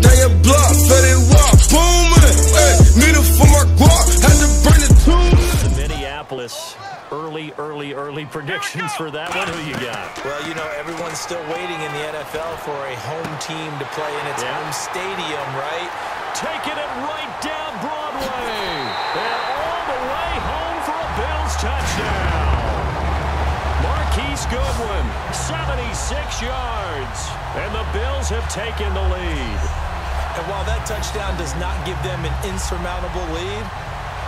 down your block, fed it walk, booming. Hey, need it for my guap, had to bring it to Minneapolis. Early predictions for that one. Who you got? Well, you know, everyone's still waiting in the NFL for a home team to play in its home stadium, right? Taking it right down Broadway. And all the way home for a Bills touchdown. Marquise Goodwin, 76 yards. And the Bills have taken the lead. And while that touchdown does not give them an insurmountable lead,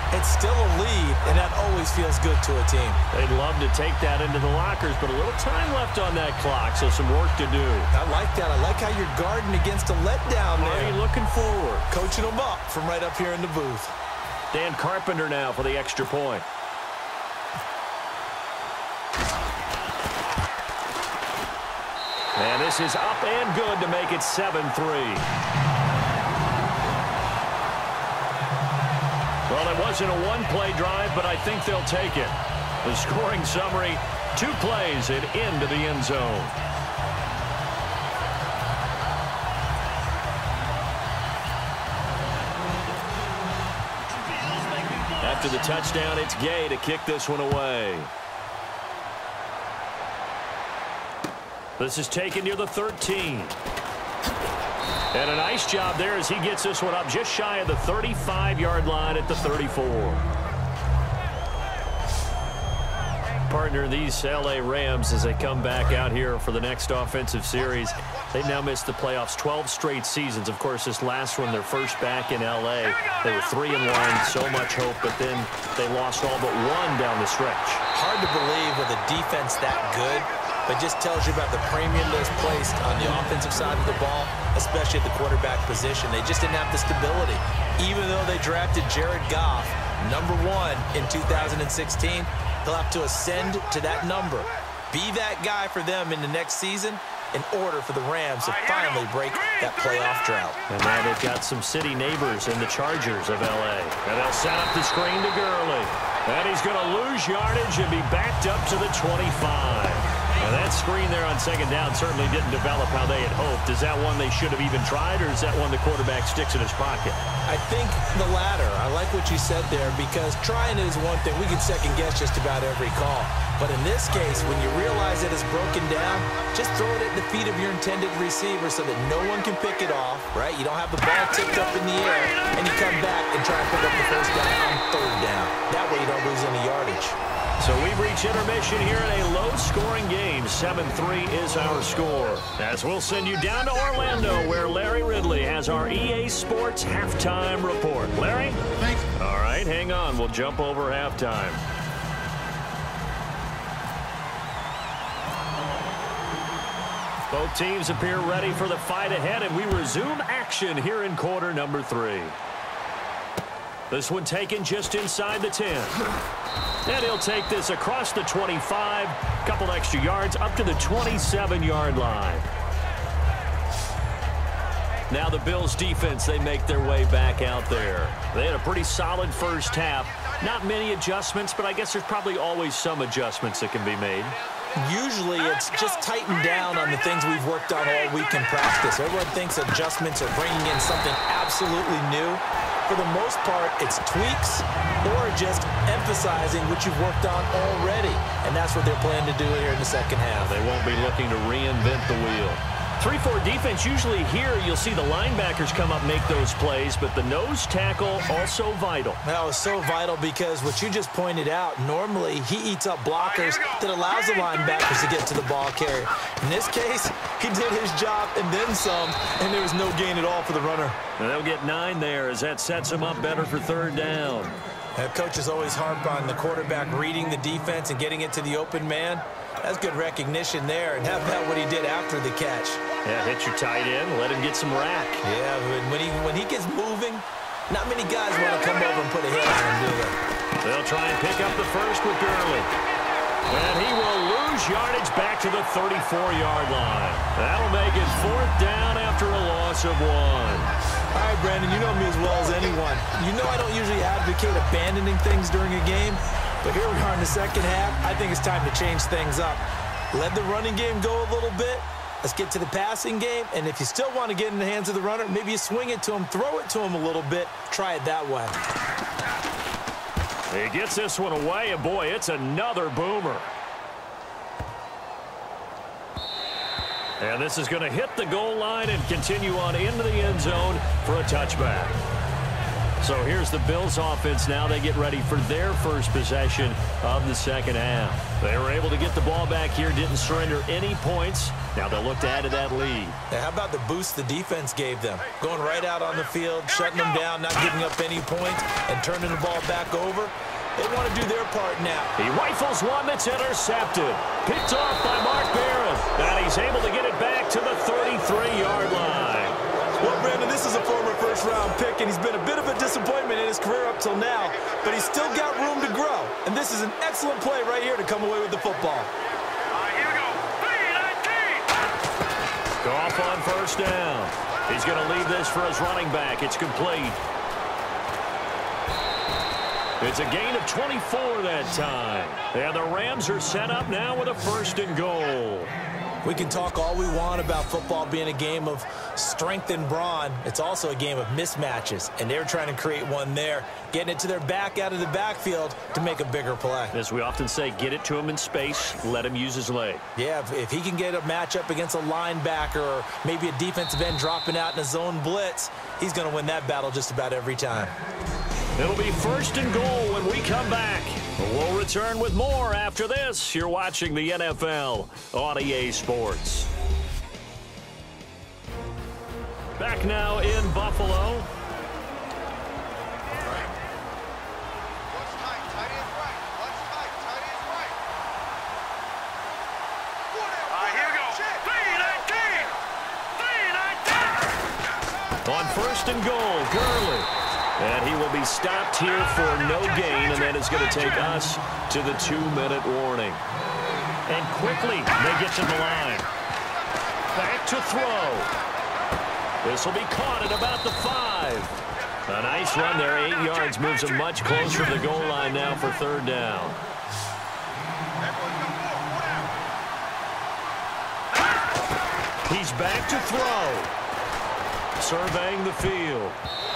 it's still a lead, and that always feels good to a team. They'd love to take that into the lockers, but a little time left on that clock, so some work to do. I like that. I like how you're guarding against a letdown there. Already looking forward. Coaching them up from right up here in the booth. Dan Carpenter now for the extra point. And this is up and good to make it 7-3. Well, it wasn't a one-play drive, but I think they'll take it. The scoring summary, 2 plays and into the end zone. After the touchdown, it's Gay to kick this one away. This is taken near the 13. And a nice job there as he gets this one up just shy of the 35-yard line at the 34. Partner, these L.A. Rams, as they come back out here for the next offensive series, they've now missed the playoffs 12 straight seasons. Of course, this last one, their first back in L.A. They were 3-1, so much hope, but then they lost all but one down the stretch. Hard to believe with a defense that good. But just tells you about the premium that's placed on the offensive side of the ball, especially at the quarterback position. They just didn't have the stability. Even though they drafted Jared Goff, #1 in 2016, he'll have to ascend to that number. Be that guy for them in the next season in order for the Rams to finally break that playoff drought. And now they've got some city neighbors in the Chargers of L.A. And they'll set up the screen to Gurley. And he's going to lose yardage and be backed up to the 25. Now that screen there on second down certainly didn't develop how they had hoped. Is that one they should have even tried, or is that one the quarterback sticks in his pocket? I think the latter. I like what you said there, because trying is one thing. We can second-guess just about every call. But in this case, when you realize that it's broken down, just throw it at the feet of your intended receiver so that no one can pick it off, right? You don't have the ball tipped up in the air, and you come back and try and pick up the first down on third down. That way you don't lose any yardage. So we've reached intermission here in a low-scoring game. 7-3 is our score. As we'll send you down to Orlando, where Larry Ridley has our EA Sports halftime report. Larry? Thanks. All right, hang on. We'll jump over halftime. Both teams appear ready for the fight ahead, and we resume action here in quarter number 3. This one taken just inside the 10. And he'll take this across the 25, couple extra yards up to the 27-yard line. Now the Bills defense, they make their way back out there. They had a pretty solid first half. Not many adjustments, but I guess there's probably always some adjustments that can be made. Usually it's just tightened down on the things we've worked on all week in practice. Everyone thinks adjustments are bringing in something absolutely new. For the most part, it's tweaks or just emphasizing what you've worked on already. And that's what they're planning to do here in the second half. They won't be looking to reinvent the wheel. 3-4 defense, usually here you'll see the linebackers come up, make those plays, but the nose tackle also vital. That was so vital because what you just pointed out, normally he eats up blockers that allows the linebackers to get to the ball carrier. In this case, he did his job and then some, and there was no gain at all for the runner. And they'll get 9 there as that sets them up better for third down. Coaches always harp on the quarterback reading the defense and getting it to the open man. That's good recognition there. And how about what he did after the catch? Yeah, hit your tight end, let him get some rack. Yeah, when he gets moving, not many guys want to come over and put a hit on him, do they? They'll try and pick up the first with Gurley. And he will lose yardage back to the 34-yard line. That'll make it 4th down after a loss of 1. All right, Brandon, you know me as well as anyone. You know I don't usually advocate abandoning things during a game, but here we are in the second half. I think it's time to change things up. Let the running game go a little bit, Let's get to the passing game, and if you still want to get in the hands of the runner, maybe you swing it to him, throw it to him a little bit, try it that way. He gets this one away, and boy, it's another boomer. And this is going to hit the goal line and continue on into the end zone for a touchback. So here's the Bills offense now. They get ready for their first possession of the second half. They were able to get the ball back here, didn't surrender any points. Now they'll look to add to that lead. Now, how about the boost the defense gave them? Going right out on the field, shutting them down, not giving up any points, and turning the ball back over. They want to do their part now. He rifles one that's intercepted. Picked off by Mark Barron. And he's able to get it back to the 33-yard line. Well, Brandon, this is a former first-round pick, and he's been a bit of a disappointment in his career up till now, but he's still got room to grow. And this is an excellent play right here to come away with the football. Here we go. 3-19. Goff on first down. He's going to leave this for his running back. It's complete. It's a gain of 24 that time. And the Rams are set up now with a 1st and goal. We can talk all we want about football being a game of strength and brawn. It's also a game of mismatches, and they're trying to create one there, getting it to their back out of the backfield to make a bigger play. As we often say, get it to him in space, let him use his leg. Yeah, if he can get a matchup against a linebacker or maybe a defensive end dropping out in a zone blitz, he's going to win that battle just about every time. It'll be 1st and goal when we come back. We'll return with more after this. You're watching the NFL on EA Sports. Back now in Buffalo. On 1st and goal, Gurley. And he will be stopped here for no gain, and that is going to take us to the 2-minute warning. And quickly, they get to the line. Back to throw. This will be caught at about the 5. A nice run there, 8 yards, moves him much closer to the goal line now for 3rd down. He's back to throw. Surveying the field.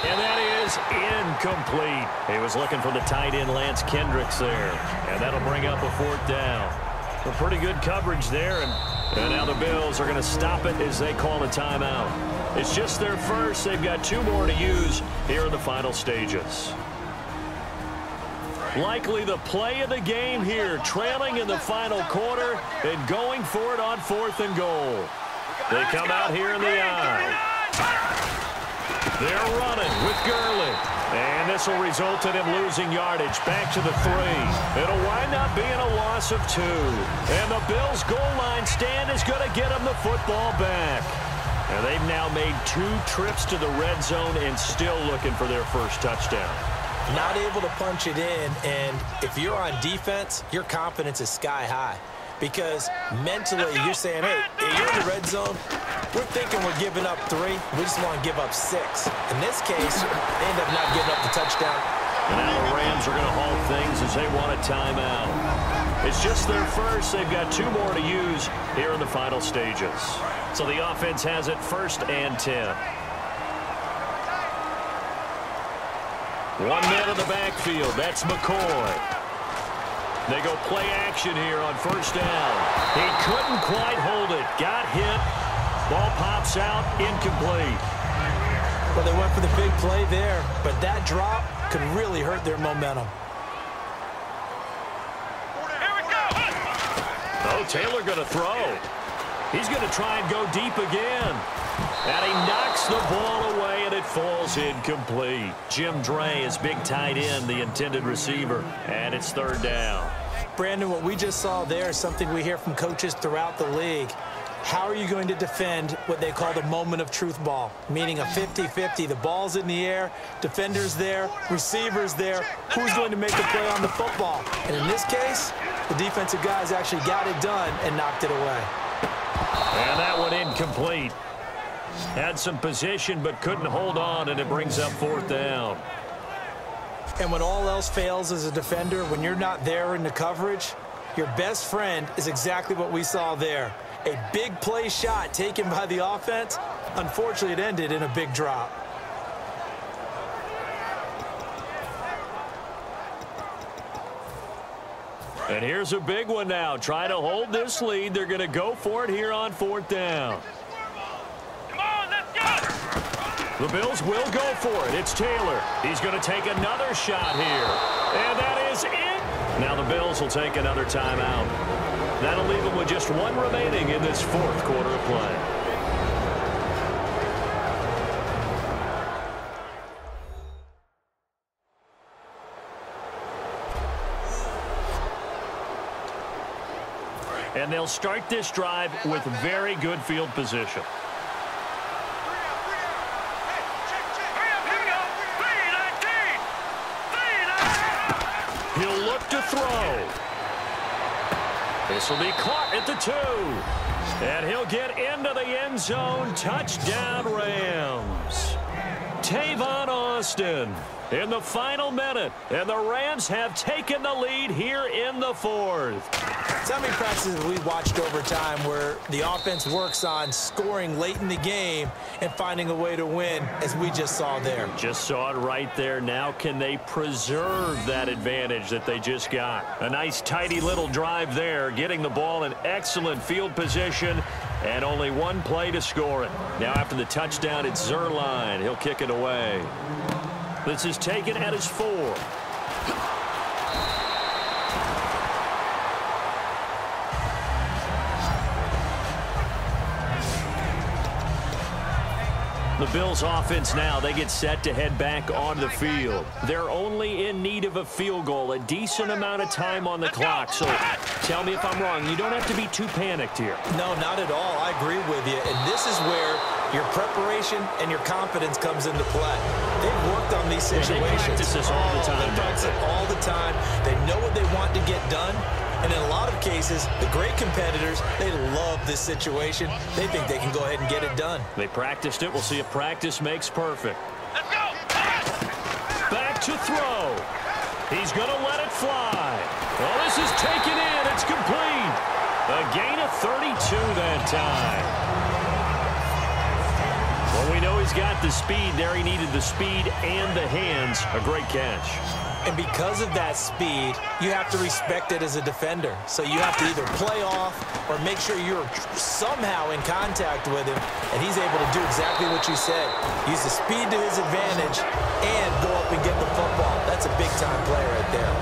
And that is incomplete. He was looking for the tight end, Lance Kendricks, there. And that'll bring up a 4th down. A pretty good coverage there. And now the Bills are going to stop it as they call a timeout. It's just their first. They've got 2 more to use here in the final stages. Likely the play of the game here, trailing in the final quarter and going for it on 4th and goal. They come out here in the eye. They're running with Gurley. And this will result in him losing yardage back to the 3. It'll wind up being a loss of 2. And the Bills' goal line stand is going to get them the football back. And they've now made 2 trips to the red zone and still looking for their first touchdown. Not able to punch it in, and if you're on defense, your confidence is sky high. Because mentally, you're saying, hey, you're in the red zone. We're thinking we're giving up 3. We just want to give up 6. In this case, they end up not giving up the touchdown. And now the Rams are going to halt things as they want a timeout. It's just their first. They've got 2 more to use here in the final stages. So the offense has it 1st and 10. 1 man in the backfield. That's McCoy. They go play action here on 1st down. He couldn't quite hold it. Got hit. Ball pops out. Incomplete. Well, they went for the big play there, but that drop could really hurt their momentum. Here we go. Oh, Taylor going to throw. He's going to try and go deep again. And he knocks the ball away, and it falls incomplete. Jim Dre is big tight end, the intended receiver, and it's 3rd down. Brandon, what we just saw there is something we hear from coaches throughout the league. How are you going to defend what they call the moment of truth ball, meaning a 50-50? The ball's in the air, defenders there, receivers there. Who's going to make the play on the football? And in this case, the defensive guys actually got it done and knocked it away. And that one incomplete. Had some position but couldn't hold on, and it brings up 4th down. And when all else fails as a defender, when you're not there in the coverage, your best friend is exactly what we saw there. A big play shot taken by the offense. Unfortunately, it ended in a big drop. And here's a big one now. Trying to hold this lead. They're going to go for it here on 4th down. Come on, let's go! The Bills will go for it. It's Taylor. He's going to take another shot here. And that is it. Now the Bills will take another timeout. That'll leave them with just one remaining in this 4th quarter of play. And they'll start this drive with very good field position. He'll look to throw. This will be caught at the 2. And he'll get into the end zone. Touchdown, Rams. Tavon Austin in the final minute. And the Rams have taken the lead here in the 4th. So many practices we watched over time where the offense works on scoring late in the game and finding a way to win, as we just saw there. Just saw it right there. Now can they preserve that advantage that they just got? A nice, tidy little drive there, getting the ball in excellent field position, and only one play to score it. Now after the touchdown, it's Zuerlein. He'll kick it away. This is taken at his 4. The Bills offense now, they get set to head back onto the field. They're only in need of a field goal, a decent amount of time on the clock. So tell me if I'm wrong. You don't have to be too panicked here. No, not at all. I agree with you. And this is where your preparation and your confidence comes into play. They've worked on these situations. They practice this all the time. They practice it all the time. They know what they want to get done. And in a lot of cases, the great competitors, they love this situation. They think they can go ahead and get it done. They practiced it. We'll see if practice makes perfect. Let's go! Back to throw. He's going to let it fly. Well, this is taken in. It's complete. A gain of 32 that time. Well, we know he's got the speed there. He needed the speed and the hands. A great catch. And because of that speed, you have to respect it as a defender. So you have to either play off or make sure you're somehow in contact with him, and he's able to do exactly what you said. Use the speed to his advantage and go up and get the football. That's a big-time play right there.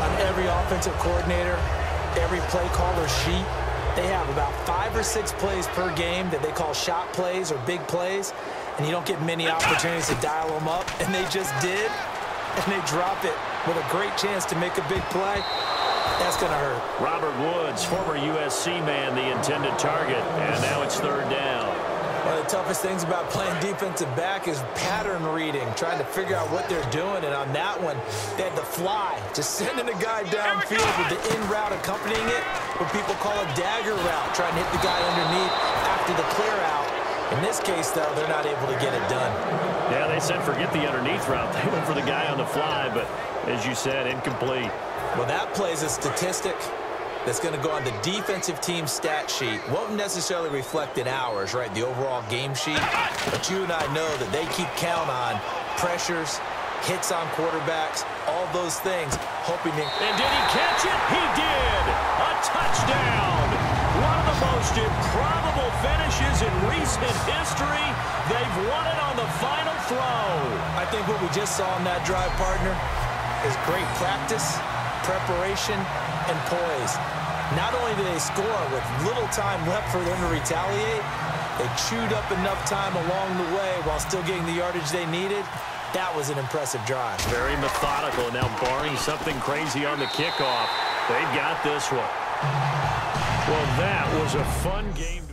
On every offensive coordinator, every play caller sheet, they have about 5 or 6 plays per game that they call shot plays or big plays, and you don't get many opportunities to dial them up, and they just did, and they drop it with a great chance to make a big play. That's going to hurt. Robert Woods, former USC man, the intended target, and now it's 3rd down. One of the toughest things about playing defensive back is pattern reading, trying to figure out what they're doing. And on that one, they had the fly, just sending a guy downfield with the in route accompanying it, what people call a dagger route, trying to hit the guy underneath after the clear out. In this case, though, they're not able to get it done. Yeah, they said forget the underneath route. They went for the guy on the fly, but as you said, incomplete. Well, that plays a statistic that's going to go on the defensive team stat sheet. Won't necessarily reflect in ours, right, the overall game sheet. But you and I know that they keep count on pressures, hits on quarterbacks, all those things, hoping to... And did he catch it? He did! A touchdown! One of the most improbable finishes in recent history. They've won it on the final throw. I think what we just saw in that drive, partner, is great practice, preparation, and poise. Not only did they score with little time left for them to retaliate, they chewed up enough time along the way while still getting the yardage they needed. That was an impressive drive. Very methodical. Now, barring something crazy on the kickoff, they've got this one. Well, that was a fun game.